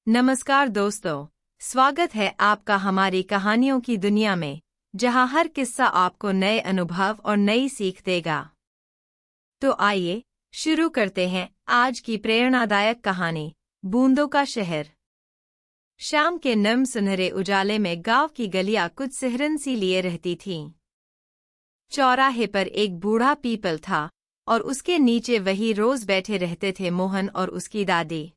नमस्कार दोस्तों, स्वागत है आपका हमारी कहानियों की दुनिया में, जहां हर किस्सा आपको नए अनुभव और नई सीख देगा। तो आइए शुरू करते हैं आज की प्रेरणादायक कहानी, बूंदों का शहर। शाम के नम सुनहरे उजाले में गांव की गलियां कुछ सिहरन सी लिए रहती थीं। चौराहे पर एक बूढ़ा पीपल था और उसके नीचे वही रोज बैठे रहते थे मोहन और उसकी दादी।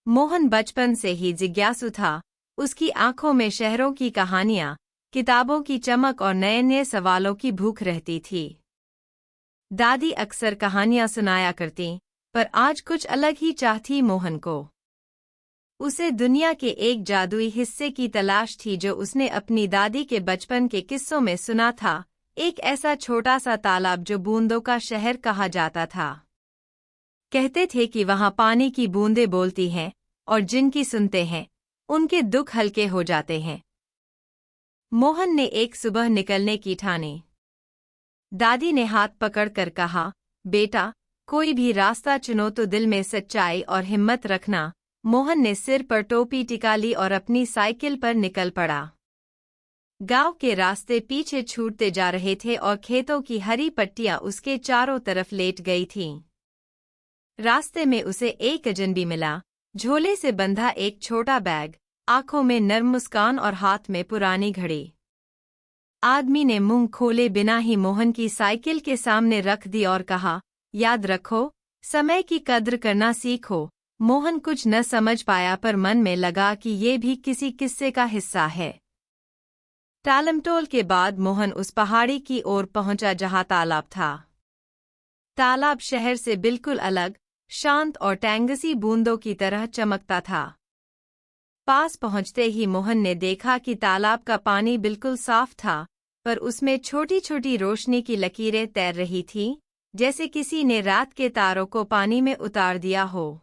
मोहन बचपन से ही जिज्ञासु था, उसकी आंखों में शहरों की कहानियां, किताबों की चमक और नए नए सवालों की भूख रहती थी। दादी अक्सर कहानियां सुनाया करती, पर आज कुछ अलग ही चाह थी मोहन को। उसे दुनिया के एक जादुई हिस्से की तलाश थी जो उसने अपनी दादी के बचपन के किस्सों में सुना था, एक ऐसा छोटा सा तालाब जो बूंदों का शहर कहा जाता था। कहते थे कि वहां पानी की बूंदें बोलती हैं और जिनकी सुनते हैं उनके दुख हल्के हो जाते हैं। मोहन ने एक सुबह निकलने की ठानी। दादी ने हाथ पकड़कर कहा, बेटा, कोई भी रास्ता चुनो तो दिल में सच्चाई और हिम्मत रखना। मोहन ने सिर पर टोपी टिका ली और अपनी साइकिल पर निकल पड़ा। गांव के रास्ते पीछे छूटते जा रहे थे और खेतों की हरी पट्टियां उसके चारों तरफ लेट गई थीं। रास्ते में उसे एक अजनबी मिला, झोले से बंधा एक छोटा बैग, आंखों में नर्म मुस्कान और हाथ में पुरानी घड़ी। आदमी ने मुंह खोले बिना ही मोहन की साइकिल के सामने रख दी और कहा, याद रखो, समय की कद्र करना सीखो। मोहन कुछ न समझ पाया पर मन में लगा कि ये भी किसी किस्से का हिस्सा है। टालमटोल के बाद मोहन उस पहाड़ी की ओर पहुंचा जहां तालाब था। तालाब शहर से बिल्कुल अलग, शांत और टैंगसी बूंदों की तरह चमकता था। पास पहुंचते ही मोहन ने देखा कि तालाब का पानी बिल्कुल साफ था, पर उसमें छोटी छोटी रोशनी की लकीरें तैर रही थीं, जैसे किसी ने रात के तारों को पानी में उतार दिया हो।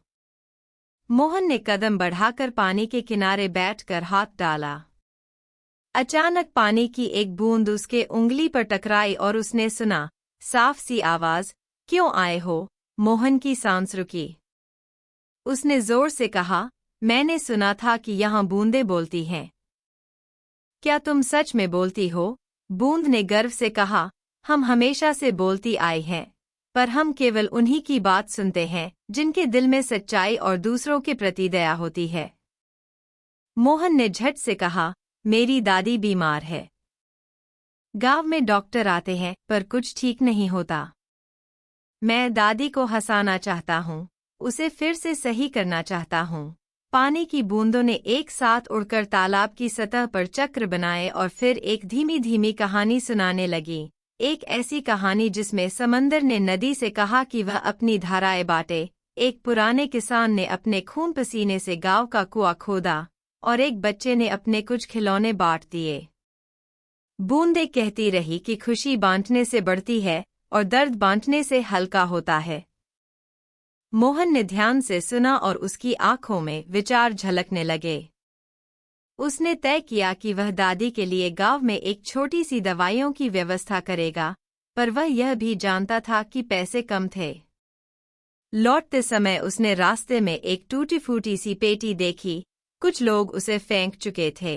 मोहन ने कदम बढ़ाकर पानी के किनारे बैठकर हाथ डाला। अचानक पानी की एक बूंद उसके उंगली पर टकराई और उसने सुना, साफ सी आवाज, क्यों आए हो? मोहन की सांस रुकी। उसने जोर से कहा, मैंने सुना था कि यहाँ बूंदें बोलती हैं। क्या तुम सच में बोलती हो? बूंद ने गर्व से कहा, हम हमेशा से बोलती आए हैं, पर हम केवल उन्हीं की बात सुनते हैं जिनके दिल में सच्चाई और दूसरों के प्रति दया होती है। मोहन ने झट से कहा, मेरी दादी बीमार है। गांव में डॉक्टर आते हैं पर कुछ ठीक नहीं होता। मैं दादी को हंसाना चाहता हूँ, उसे फिर से सही करना चाहता हूँ। पानी की बूंदों ने एक साथ उड़कर तालाब की सतह पर चक्र बनाए और फिर एक धीमी धीमी कहानी सुनाने लगी। एक ऐसी कहानी जिसमें समंदर ने नदी से कहा कि वह अपनी धाराएं बांटे, एक पुराने किसान ने अपने खून पसीने से गांव का कुआं खोदा, और एक बच्चे ने अपने कुछ खिलौने बांट दिए। बूंदें कहती रही कि खुशी बांटने से बढ़ती है और दर्द बांटने से हल्का होता है। मोहन ने ध्यान से सुना और उसकी आंखों में विचार झलकने लगे। उसने तय किया कि वह दादी के लिए गांव में एक छोटी सी दवाइयों की व्यवस्था करेगा, पर वह यह भी जानता था कि पैसे कम थे। लौटते समय उसने रास्ते में एक टूटी फूटी सी पेटी देखी, कुछ लोग उसे फेंक चुके थे।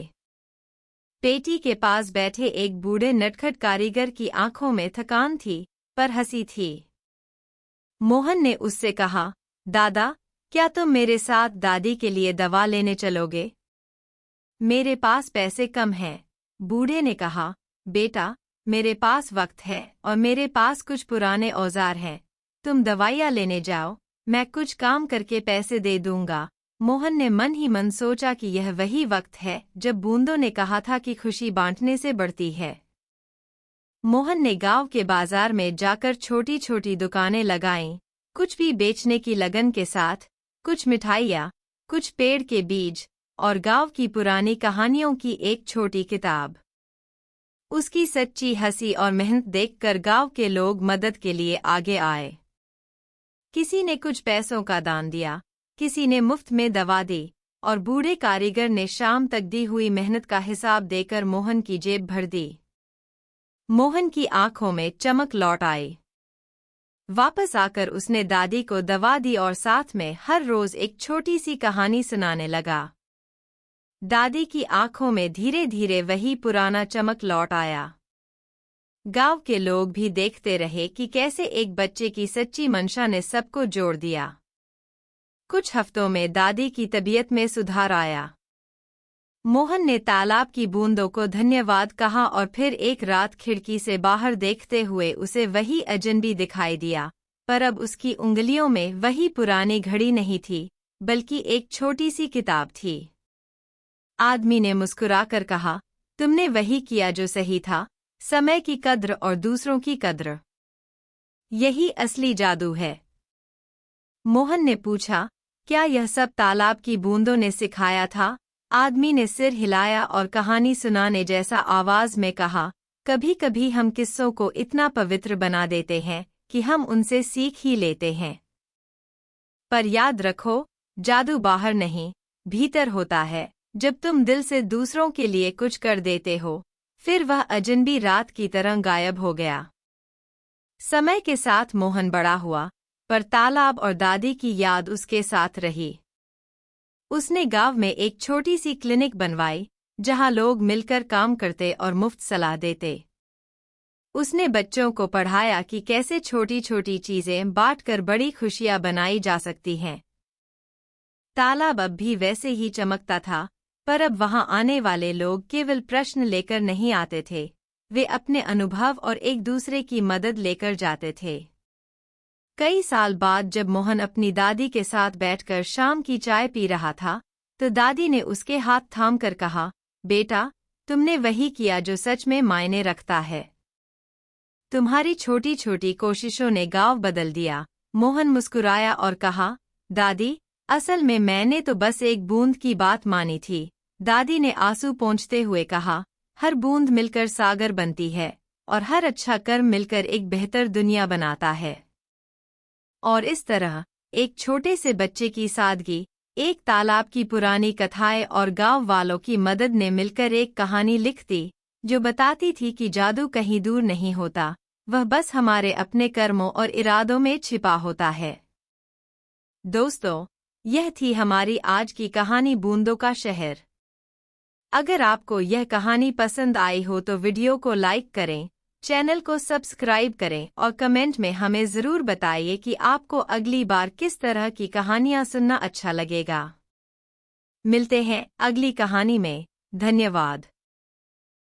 पेटी के पास बैठे एक बूढ़े नटखट कारीगर की आंखों में थकान थी, पर हंसी थी। मोहन ने उससे कहा, दादा, क्या तुम मेरे साथ दादी के लिए दवा लेने चलोगे? मेरे पास पैसे कम हैं। बूढ़े ने कहा, बेटा, मेरे पास वक्त है और मेरे पास कुछ पुराने औजार हैं। तुम दवाइयाँ लेने जाओ, मैं कुछ काम करके पैसे दे दूंगा। मोहन ने मन ही मन सोचा कि यह वही वक्त है जब बूंदों ने कहा था कि खुशी बांटने से बढ़ती है। मोहन ने गांव के बाजार में जाकर छोटी छोटी दुकानें लगाईं, कुछ भी बेचने की लगन के साथ, कुछ मिठाइयाँ, कुछ पेड़ के बीज और गांव की पुरानी कहानियों की एक छोटी किताब। उसकी सच्ची हंसी और मेहनत देखकर गांव के लोग मदद के लिए आगे आए। किसी ने कुछ पैसों का दान दिया, किसी ने मुफ्त में दवा दी, और बूढ़े कारीगर ने शाम तक दी हुई मेहनत का हिसाब देकर मोहन की जेब भर दी। मोहन की आंखों में चमक लौट आई। वापस आकर उसने दादी को दवा दी और साथ में हर रोज एक छोटी सी कहानी सुनाने लगा। दादी की आंखों में धीरे धीरे वही पुराना चमक लौट आया। गांव के लोग भी देखते रहे कि कैसे एक बच्चे की सच्ची मंशा ने सबको जोड़ दिया। कुछ हफ्तों में दादी की तबीयत में सुधार आया। मोहन ने तालाब की बूंदों को धन्यवाद कहा और फिर एक रात खिड़की से बाहर देखते हुए उसे वही अजनबी दिखाई दिया, पर अब उसकी उंगलियों में वही पुरानी घड़ी नहीं थी, बल्कि एक छोटी सी किताब थी। आदमी ने मुस्कुराकर कहा, तुमने वही किया जो सही था, समय की कद्र और दूसरों की कद्र। यही असली जादू है। मोहन ने पूछा, क्या यह सब तालाब की बूंदों ने सिखाया था? आदमी ने सिर हिलाया और कहानी सुनाने जैसा आवाज में कहा, कभी कभी हम किस्सों को इतना पवित्र बना देते हैं कि हम उनसे सीख ही लेते हैं। पर याद रखो, जादू बाहर नहीं, भीतर होता है। जब तुम दिल से दूसरों के लिए कुछ कर देते हो, फिर वह अजनबी रात की तरह गायब हो गया। समय के साथ मोहन बड़ा हुआ, पर तालाब और दादी की याद उसके साथ रही। उसने गांव में एक छोटी सी क्लिनिक बनवाई, जहां लोग मिलकर काम करते और मुफ्त सलाह देते। उसने बच्चों को पढ़ाया कि कैसे छोटी छोटी चीजें बांटकर बड़ी खुशियां बनाई जा सकती हैं। तालाब अब भी वैसे ही चमकता था, पर अब वहां आने वाले लोग केवल प्रश्न लेकर नहीं आते थे, वे अपने अनुभव और एक दूसरे की मदद लेकर जाते थे। कई साल बाद जब मोहन अपनी दादी के साथ बैठकर शाम की चाय पी रहा था, तो दादी ने उसके हाथ थामकर कहा, बेटा, तुमने वही किया जो सच में मायने रखता है। तुम्हारी छोटी छोटी कोशिशों ने गांव बदल दिया। मोहन मुस्कुराया और कहा, दादी, असल में मैंने तो बस एक बूंद की बात मानी थी। दादी ने आंसू पोंछते हुए कहा, हर बूंद मिलकर सागर बनती है, और हर अच्छा कर्म मिलकर एक बेहतर दुनिया बनाता है। और इस तरह एक छोटे से बच्चे की सादगी, एक तालाब की पुरानी कथाएं और गांव वालों की मदद ने मिलकर एक कहानी लिख दी, जो बताती थी कि जादू कहीं दूर नहीं होता, वह बस हमारे अपने कर्मों और इरादों में छिपा होता है। दोस्तों, यह थी हमारी आज की कहानी बूंदों का शहर। अगर आपको यह कहानी पसंद आई हो तो वीडियो को लाइक करें, चैनल को सब्सक्राइब करें और कमेंट में हमें ज़रूर बताइए कि आपको अगली बार किस तरह की कहानियाँ सुनना अच्छा लगेगा। मिलते हैं अगली कहानी में। धन्यवाद।